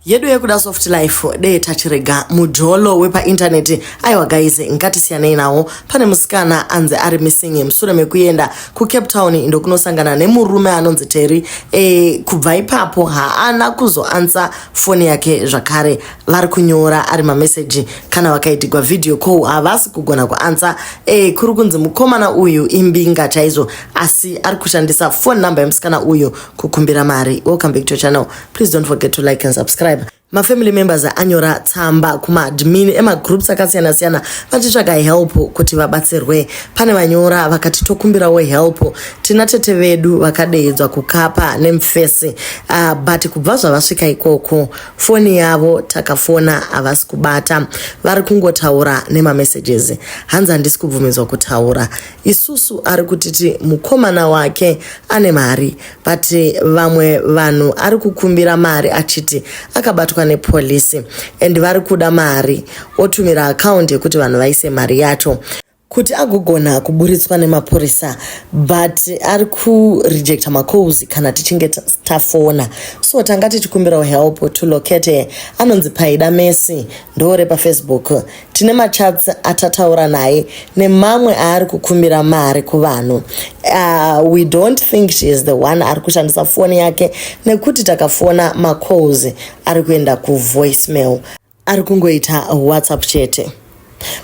Yedu yekuda soft life de tachirega mujolo wepa internet aiwa guys ngatisiyane nawo pane musikana anze ari missing musure mekuyenda ku Cape Town ndo kunosangana nemurume anonzi Terry kubva ipapo haana kuzoansa phone yake zvakare vari kunyora ari ma message kana vakaitigwa video call havasi kugona kuansa kuri kunzi mukomana uyu imbinga chaizvo asi ari kushandisa phone number yemusikana uyu kukumbira mari. Welcome back to your channel. Please don't forget to like and subscribe. My family members anyora tsamba kuma admin ema groups akasiyana siyana vachitsvaga help kuti vabatsirwe. Pane vanyora vakati tokumbira we help tina tete vedu vakadeidzwa kukapa nemfesi but kubva zvavasvika ikoko phone yavo takafona havasi kubata vari kungotaura nema messages hanzi handisi kubvumidzwa kutaura. Isusu ari kutiti mukomana wake ane mari but vamwe vanhu ari kukumbira mari achiti akabatwa nepolisi and vari kuda mari otumira account yekuti vanhu vaise mari yacho kuti agogona kuburitswa nemapurisa but ari kurejecta macalls kana tichinge tafona. So tanga tichikumbira help to locate anonzi Paida Messi ndore pa Facebook tine machats atataura naye nemamwe ari kukumbira mari kuvanhu. We don't think she is the one ari kushandisa phone yake nekuti takafona macalls ari kuenda ku voicemail ari kungoita WhatsApp chete.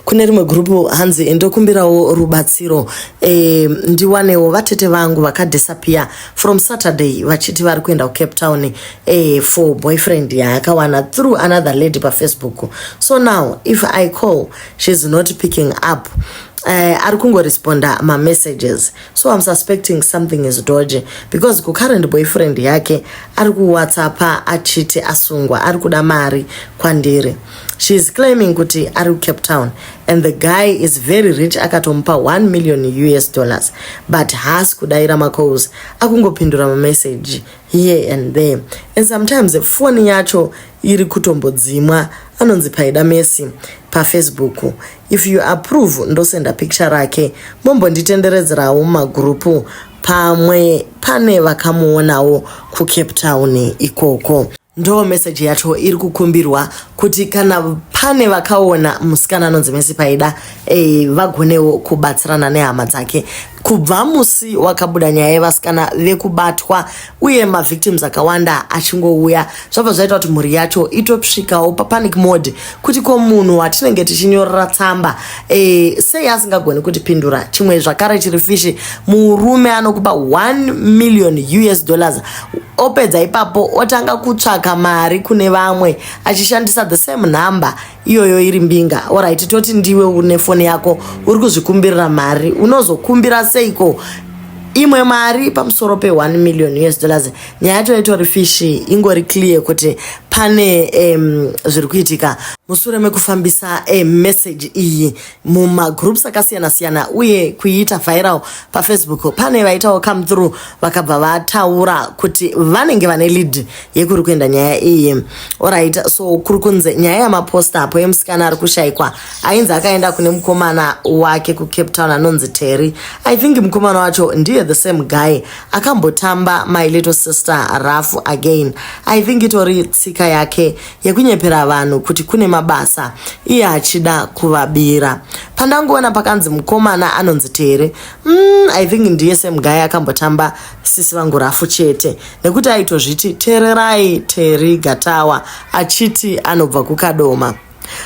Kune rimwe grupu hanzi ndokumbirawo rubatsiro ndiwanewo vatete vangu vakadisappear from Saturday vachiti vari kuenda ku Cape Town for boyfriend yaakawana through another lady pa Facebook. So now if I call she's not picking up ari kungoresponda ma messages, so I'm suspecting something is dodgy because ku current boyfriend yake ari ku WhatsApp achiti asungwa ari kuda mari kwandiri. She is claiming kuti ari Cape Town and the guy is very rich akatompa $1 million but has kudaira macalls akungopindura ma message here and there and sometimes the phone yacho iri kutombodzimwa anonzi Paida Messi pa Facebook. If you approve ndosenda picture rake mombonditenderedzerawo magrupu pamwe pane vakamuonawo ku Cape Town ikoko. Ndo message yacho iri kukumbirwa kuti kana pane vakaona musikana anonzi Messi Paida vagonewo kubatsirana nehama dzake. Kubva musi wakabuda nyaya yevasikana vekubatwa uye ma victims akawanda achingouya zvabva zvaita kuti mhuri yacho itosvikawo pa panic mode kuti ko munhu watinenge tichinyorera tsamba sei asingagoni kutipindura. Chimwe zvakare chiri fishi murume anokupa $1 million opedza ipapo otanga kutsvaka mari kune vamwe achishandisa the same number iyoyo iri mbinga. Alright, toti ndiwe une phone yako uri kuzvikumbirira mari unozokumbira seiko imwe mari pamusoro pe $1 million. Nyaya yacho itori fishi ingori clear kuti pane zviri kuitika musure mekufambisa message iyi muma groups akasiyana siyana uye kuiita viral pa Facebook. Pane vaitawo come through vakabva vataura kuti vanenge vane lead yekuri kuenda nyaya iyi. Alright, so kuri kunze nyaya yamaposta apo yemusikana ari kushayikwa ainzi akaenda kune mukomana wake ku Cape Town anonzi Terry. I think mukomana wacho ndiye the same guy akambotamba My Little Sister Rafu again. I think itori tsika yake yekunyepera vanhu kuti kune mabasa iye achida kuvabira. Pandangoona pakanzi mukomana anonzi Terry, I think ndiye same guy akambotamba sisi vangu Rafu chete nekuti aitozviti tererai Terry Gatawa achiti anobva kukadoma.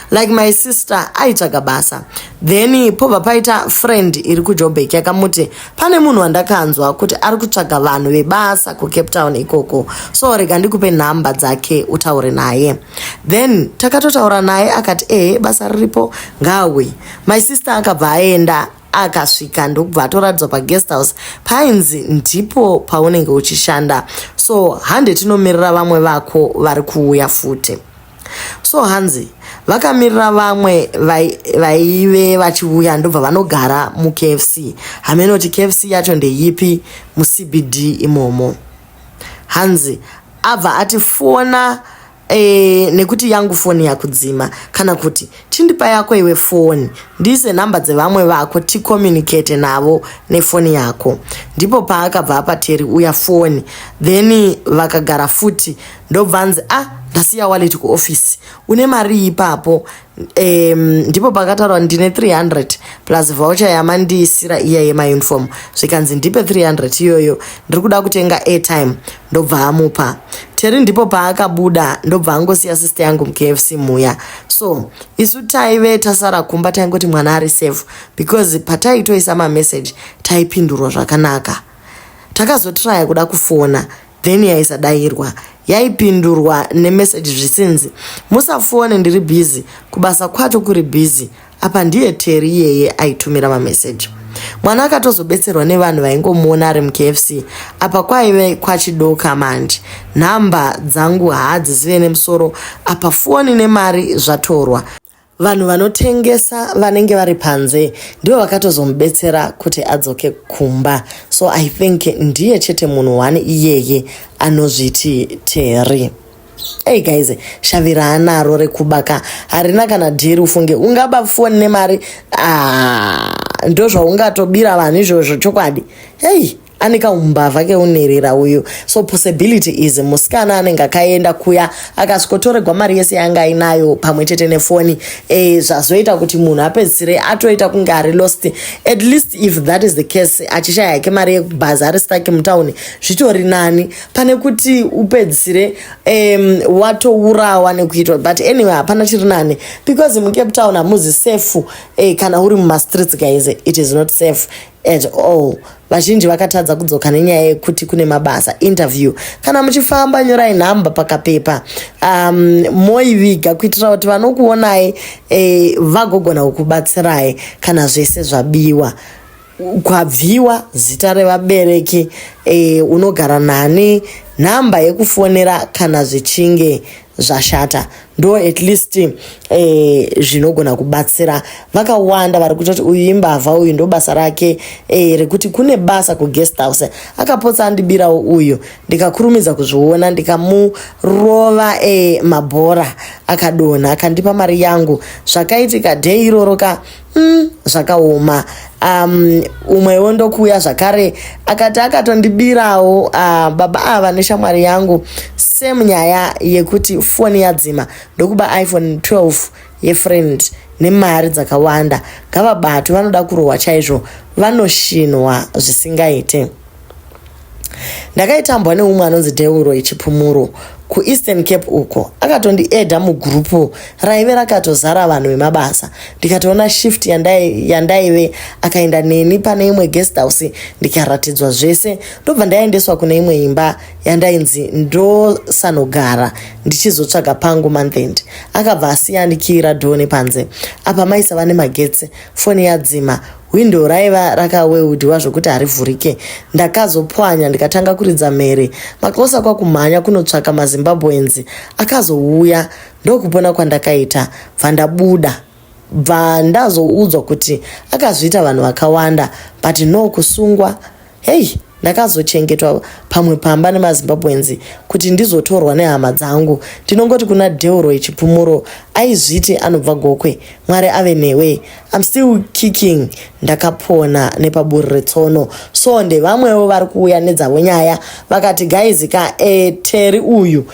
Like my sister aitsvaga basa then pobva paita friend iri kuJoburg yakamuti pane munhu wandakanzwa kuti ari kutsvaga vanhu vebasa ku Cape Town ikoko, so rega ndikupe nhamba dzake utaure naye. Then takatotaura naye akati basa riripo ngawe. My sister akabva aenda akasvika ndokubva atoradzwa pa guest house painzi ndipo paunenge uchishanda, so hande tinomirira vamwe vako vari kuuya futi. So hanzi vakamirira vamwe vaive vachiuya ndobva vanogara mu KFC. Hamenoti KFC yacho ndeyipi mu CBD imomo. Hanzi abva atifona nekuti yangu foni yakudzima, kana kuti chindipa yako iwe foni ndise namba dzevamwe vako tikomunicate navo nefoni yako. Ndipo paakabva apa Terry uya foni, then vakagara futi ndobvanzi ndasiya wallet kuoffice, une mari ipapo. Ndipo pakataurwa ndine 300 plus voucher yamandisira iya yemauniform, zvikanzi ndipe 300 iyoyo ndiri kuda kutenga airtime, ndobva amupa Terry. Ndipo paakabuda ndobva angosiya sister yangu mKFC muya. So isu taive tasara kumba taingoti mwana ari safe, because pataitoisa mamessage taipindurwa zvakanaka. Takazotraya kuda kufona, then yaisadairwa, yaipindurwa nemessage zvisinzi musafone ndiri busy, kubasa kwacho kuri busy. Apa ndiye Terry iyeye aitumira mamessage. Mwana akatozobetserwa nevanhu vaingomuona ari mKFC. Apa kwaive kwachidoka manje, nhamba dzangu haadzisive nemusoro. Apa foni nemari zvatorwa. Vanhu vanotengesa vanenge vari panze ndivo vakatozomubetsera kuti adzoke kumba. So I think ndiye chete munhu wani iyeye anozviti Terry. Hey guys, shavira anaro rekubaka harina kana dhiri ufunge ungaba foni nemari ndozvaungatobira vanhu izvozvo chokwadi. Hey, anika umbavha keunerera uyu. So possibility is musikana anenge akaenda kuya akasikotoregwa mari yese yanga ainayo pamwe chete nefoni, zvazoita kuti munhu apedzisire atoita kunge ari lost. At least if that is the case, achishaya yake mari yekubhazi ari stuck mutauni, zvitori nani pane kuti upedzisire watourawa nekuitwa. But anyway, hapana chiri nani, because muCape Town hamuzi safe. Kana uri mumastreets guys, it is not safe at all. Vazhinji vakatadza kudzoka nenyaya yekuti kune mabasa interview. Kana muchifamba nyorai nhamba pakapepa, moiviga kuitira kuti vanokuonai vagogona kukubatsirai kana zvese zvabiwa. Kwabviwa zita revabereki, unogara nani, nhamba yekufonera kana zvichinge zvashata, ndo at least zvinogona kubatsira. Vakawanda vari kutoti uyu imbavha, uyu ndo basa rake rekuti kune basa kuguest house. Akapotsa andibirawo uyu, ndikakurumidza kuzviona, ndikamurova mabhora akadonha, akandipa mari yangu. Zvakaitika dhei iroro zvakaoma. Umwewo ndokuya zvakare akati akatondibirawo baba ava neshamwari yangu same nyaya yekuti foni yadzima, ndokuba iPhone 12 yefriend nemari dzakawanda. Ngavabatu vanoda kurohwa chaizvo, vanoshinwa zvisingaite. Ndakaitambwa neumwe anonzi Deuro Chipumuro kuEastern Cape uko, akatondiedha mugrupu raive rakatozara vanhu vemabasa. Ndikatoona shift yandaive, akaenda neni pane imwe guest house, ndikaratidzwa zvese. Ndobva ndaendeswa kune imwe imba yandainzi ndosanogara ndichizotsvaga pangu month end. Akabva asiyanikira dhoni panze. Apa maisava nemagetsi, foni yadzima, window raiva rakaweudiwa zvokuti harivhurike. Ndakazopwanya ndikatanga kuridza mhere. Makosa kwakumhanya kunotsvaka maZimbabweans akazouya, ndokupona kwandakaita. Bvandabuda, bvandazoudzwa kuti akazviita vanhu vakawanda, but no kusungwa. Hey, ndakazochengetwa pamwe pamba nemaZimbabweans kuti ndizotorwa nehama dzangu. Ndinongoti kuna Deuro Chipumuro aizviti anobva gokwe, Mwari ave newe. I'm still kicking. Ndakapona nepaburi retsono. So ndevamwewo vari kuuya nedzavo nyaya vakati guys Terry uyu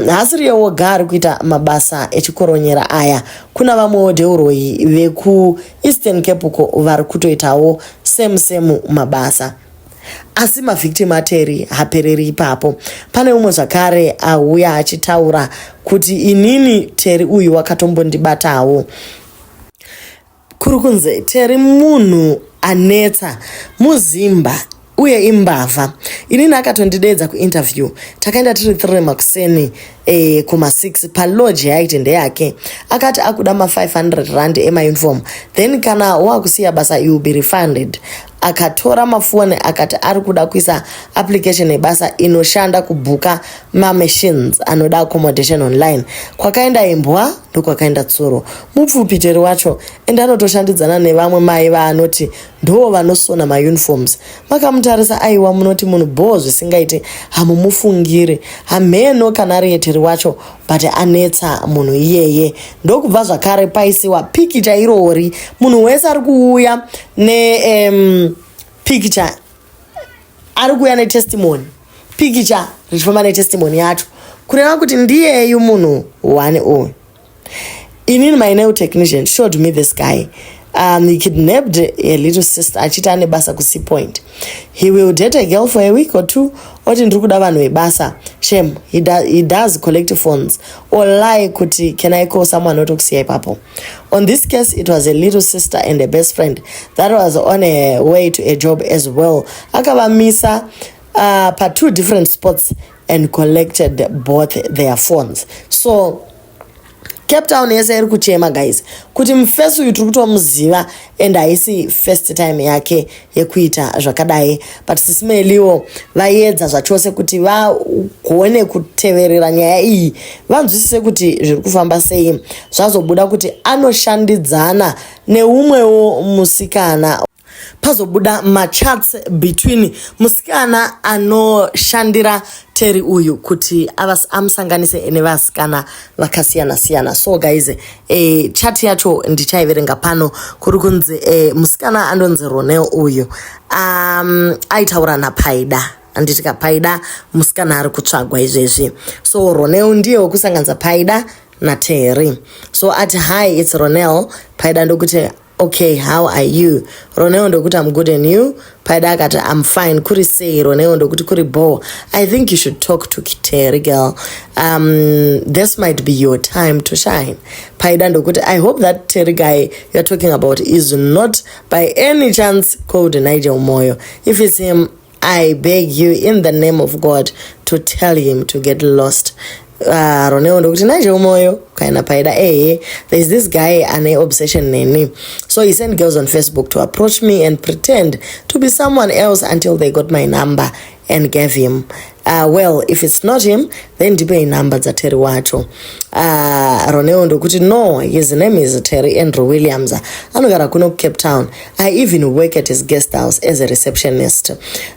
hasiri yewoga ari kuita mabasa echikoronyera aya. Kuna vamwewo Deuroi vekuEastern Cape uko vari kutoitawo same mabasa. Asi mavictim aTerry hapereri ipapo. Pane umwe zvakare auya achitaura kuti inini Terry uyu wakatombondibatawo. Kuri kunze Terry munhu anetsa, muzimba uye imbavha. Inini akatondidedza kuinterview. Takaenda tiri 3 makuseni kuma 6 palodge yaiti ndeyake. Akati akuda ma500 rand emauniform, then kana wakusiya basa you will be refunded. Akatora mafoni akati ari kuda kuisa application yebasa inoshanda kubhuka machines anoda accommodation online. Kwakaenda imbwa ndokwakaenda Tsuro. Mupfupi Teri wacho ende anotoshandidzana nevamwe mai vaanoti ndo vanosona mauniforms. Vakamutarisa aiwa munoti munhu bho zvisingaiti hamumufungiri. Hameno kana ari Teri wacho but anetsa munhu iyeye. Ndokubva zvakare paisiwa pikicha irori. Munhu wese ari kuuya ne pikicha ari kuuya netestimony. Pikicha richifamba netestimony yacho. Kureva kuti ndiyeyu munhu one uyu. Inini my nail technician showed me this guy. He kidnapped a little sister. Achita ane basa ku Sea Point. He will date a girl for a week or two. Oti ndiri kuda vanhu vebasa. Shame. He does collect phones. Or lie kuti can I call someone otokusiya ipapo. On this case, it was a little sister and a best friend that was on a way to a job as well. Akavamisa pa 2 different spots and collected both their phones. So Cape Town yese iri kuchema guys kuti mufesi uyu tiri kutomuziva and haisi first time yake yekuita zvakadai, but sisimeliwo vaedza zvachose kuti vagone kuteverera nyaya iyi, vanzwisise kuti zviri kufamba sei. Zvazobuda kuti anoshandidzana neumwewo musikana, pazobuda machats between musikana anoshandira Teri uyu kuti amusanganise nevasikana vakasiyana siyana. So guys, chat yacho ndichaiverenga pano. Kuri kunzi musikana andonzi Ronel uyu aitaura naPaida. Anditika Paida musikana ari kutsvagwa izvezvi. So Ronel ndiye wekusanganisa Paida naTeri. So ati hi, it's Ronel. Paida ndokuti okay, how are you? Roneo ndokuti I'm good and you? Paida akati I'm fine. Kuri sei? Roneo ndokuti kuri bo. I think you should talk to Teri girl. This might be your time to shine. Paida ndokuti I hope that Teri guy you're talking about is not by any chance called Nigel Moyo. If it's him, I beg you in the name of God to tell him to get lost. Roneo ndokuti Nigel Moyo kaina Paida there's this guy ane obsession neni, so he sent girls on Facebook to approach me and pretend to be someone else until they got my number and gave him. Well, if it's not him, then ndipe number za Teri wacho. Roneo ndokuti no, his name is Teri Andrew Williams. Anogara kuno Cape Town. I even work at his guest house as a receptionist.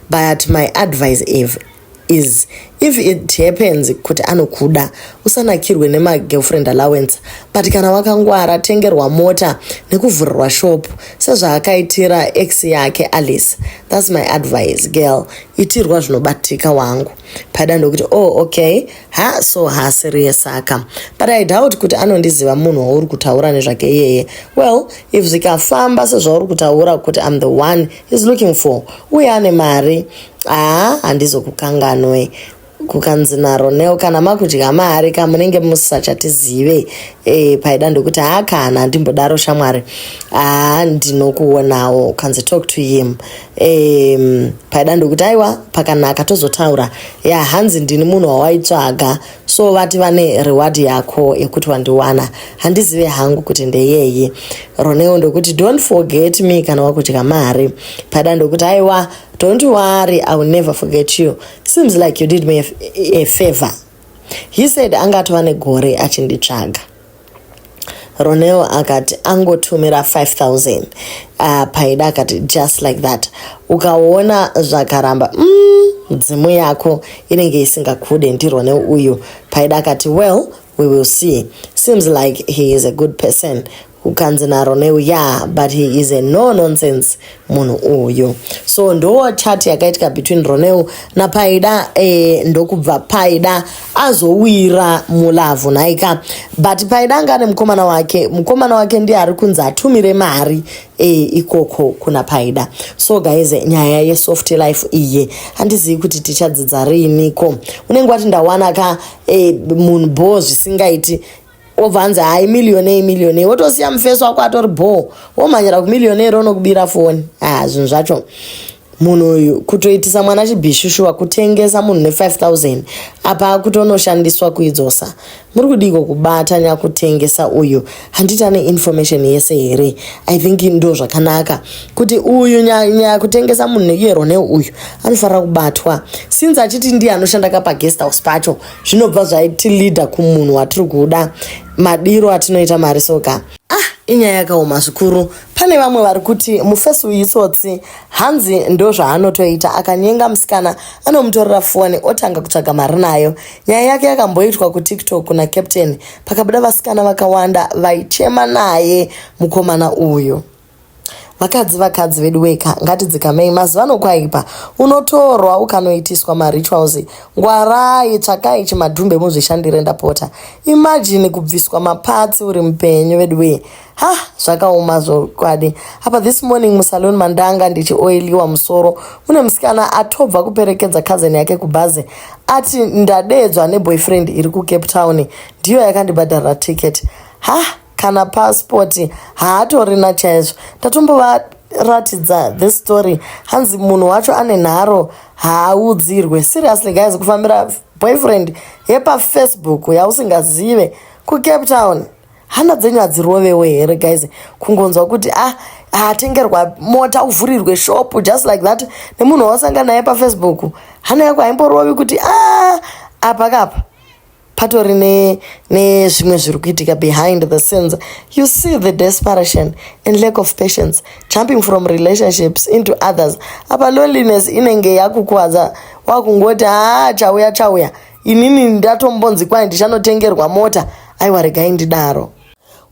But my advice is if it happens kuti anokuda usanakirwe nema girlfriend allowance, but kana wakangwara tengerwa mota nekuvhurirwa shop sezvaakaitira ex yake Alice. That's my advice girl. Itirwa zvinobatika wangu. Paida ndokuti oh okay, so serious saka. But I doubt kuti anondiziva munhu wauri kutaura nezvake iyeye. Well, if zikafamba sezvauri kutaura kuti I'm the one he's looking for, uye ane mari, handizokukanganwe. Kukanzi naRonel kana makudya mari kamunenge musachatizive. Paida ndokuti kana ndimbodaro shamwari ndinokuonawo, kanzi talk to him. Paida ndokuti aiwa pakanaka tozotaura. Hanzi ndini munhu wawaitsvaga, so vati vane reward yako yekuti wandiwana, handizive hangu kuti ndeyeye. Ronel ndokuti don't forget me kana wakudya mari. Paida ndokuti aiwa don't worry, I will never forget you. Seems like you did me a favor. He said angatova negore achinditsvaga. Roneo akati angotumira 5,000. Paida akati just like that. Ukaona zvakaramba mdzimu yako inenge isingakude ndiRoneo uyu. Paida akati well, we will see. Seems like he is a good person. Ukanzi naRoneo but he is a no nonsense munhu uyu. So ndo chat yakaitika between Roneo na Paida. Ndokubva Paida azowira mulavhu naika, but Paida ngane mukomana wake ndiye ari kunzi atumire mari ikoko kuna Paida. So guys, nyaya ye soft life iye handizivi kuti tichadzidza riniko. Unenge wati ndawana ka munhu bho zvisingaiti ovanza hai millionaire wotosiya mufeso wako atori bho womhanyira kumillionaire unokubira foni. Zvinhu zvacho munhu uyu kutoitisa mwana chibhishushu wakutengesa munhu ne5,000 apa kutonoshandiswa kuidzosa. Muri kudiko kubata nyakutengesa uyu, handita information yese here. I think ndo zvakanaka kuti uyu nyakutengesa munhu neYero uyu anofanira kubatwa, since achiti ndiye anoshanda kapa guest house pacho zvinobva zvaiti leader kumunhu watiri kuda. madiro atinoita mari soka. Inyaya yakaoma zvikuru. Pane vamwe vari kuti mufesi uitsotsi hanzi ndo zvaanotoita, akanyenga musikana anomutorera foni otanga kutsvaga mari nayo. Nyaya yake yakamboitwa kuTikTok kuna Captain, pakabuda vasikana vakawanda vaichema naye mukomana uyu. Vakadzi vedu weka ngatidzikamei, mazuva anokwaipa unotorwa ukanoitiswa marituals. Ngwarai tsvakai chimadhumbe muzvishandire ndapota. Imagine kubviswa mapatsi uri mupenyu vedu we. Zvakaoma zvokwadi. Apa this morning musalon Mandanga ndichioiliwa musoro, mune musikana atobva kuperekedza cousin yake kubhazi ati ndadedzwa neboyfriend iri kuCape Town, ndiyo yakandibhadharira ticket. Kana passport haatorina chaizvo. Ndatombovaratidza this story. Hanzi munhu wacho ane nharo haaudzirwe. Seriously guys, kufambira boyfriend yepaFacebook yausingazive kuCape Town, hana dzenyu hadzirovewe here guys. Kungonzwa kuti atengerwa mota uvhurirwe shop just like that nemunhu wausangana naye paFacebook, hana yako haimborovi kuti apa kapa patori nezvimwe zviri kuitika behind the scenes. You see the desperation and lack of patience, jumping from relationships into others. Apa loneliness inenge yakukwadza, wakungoti chauya inini ndatombonzi kwai ndichanotengerwa mota. Aiwa regai ndidaro.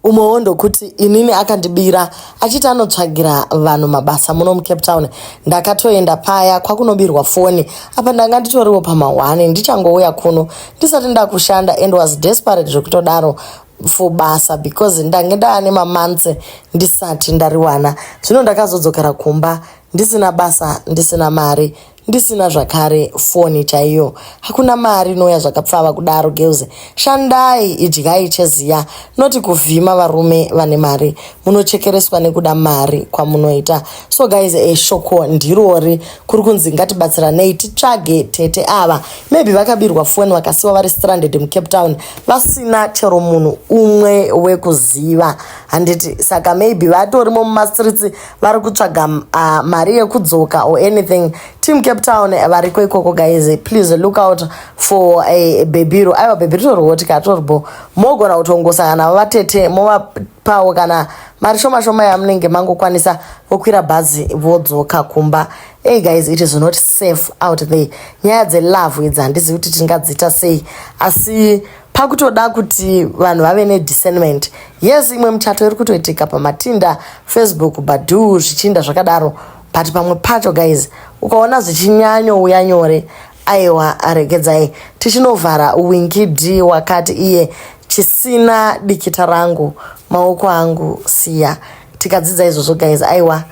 Umowondo kuti inini akandibira achiti anotsvagira vanhu mabasa muno muCape Town. Ndakatoenda paya kwakunobirwa foni. Apa ndanga nditoriwo pama1 ndichangouya kuno ndisati ndakushanda and was desperate zvekutodaro for basa because ndange ndaane mamonths ndisati ndariwana. Zvino ndakazodzokera kumba ndisina basa, ndisina mari, ndisina zvakare foni chaiyo. Hakuna mari inoya zvakapfava kudaro girls. Shandai idyai cheziya, noti kuvhima varume vane mari. Munochekereswa nekuda mari kwamunoita. So guys, shoko ndirori kuri kunzi ngatibatsiranei titsvage tete ava. Maybe vakabirwa foni vakasiwa vari stranded muCape Town vasina chero munhu umwe wekuziva. Handiti saka maybe vatorimo mumastreets vari kutsvaga mari yekudzoka or anything. Team Cape Town variko ikoko guys, please look out for a Bebiro. Aiwa Bebiro rotika torbo mogona utongosana vatete movapawo kana mari shoma yamunenge mangokwanisa vokwira bhazi vodzoka kumba. Hey guys, it is not safe out there. Nyaya dzelove idzi handizi kuti tingadzita sei, asi pakutoda kuti vanhu vave nediscernment. Yes, imwe muchato iri kutoitika pamatinda Facebook, Badu zvichinda zvakadaro, but pamwe pacho guys ukaona zvichinyanyouya nyore, aiwa aregedzai. Tichinovhara Winky wakati iye chisina dikita rangu maoko angu siya. Tikadzidza izvozvo guys, aiwa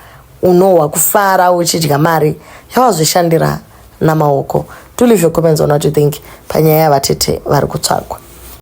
unohwa kufara uchidya mari yawazvishandira namaoko. Do leave your comments on what you think panyaya yavatete vari kutsvagwa.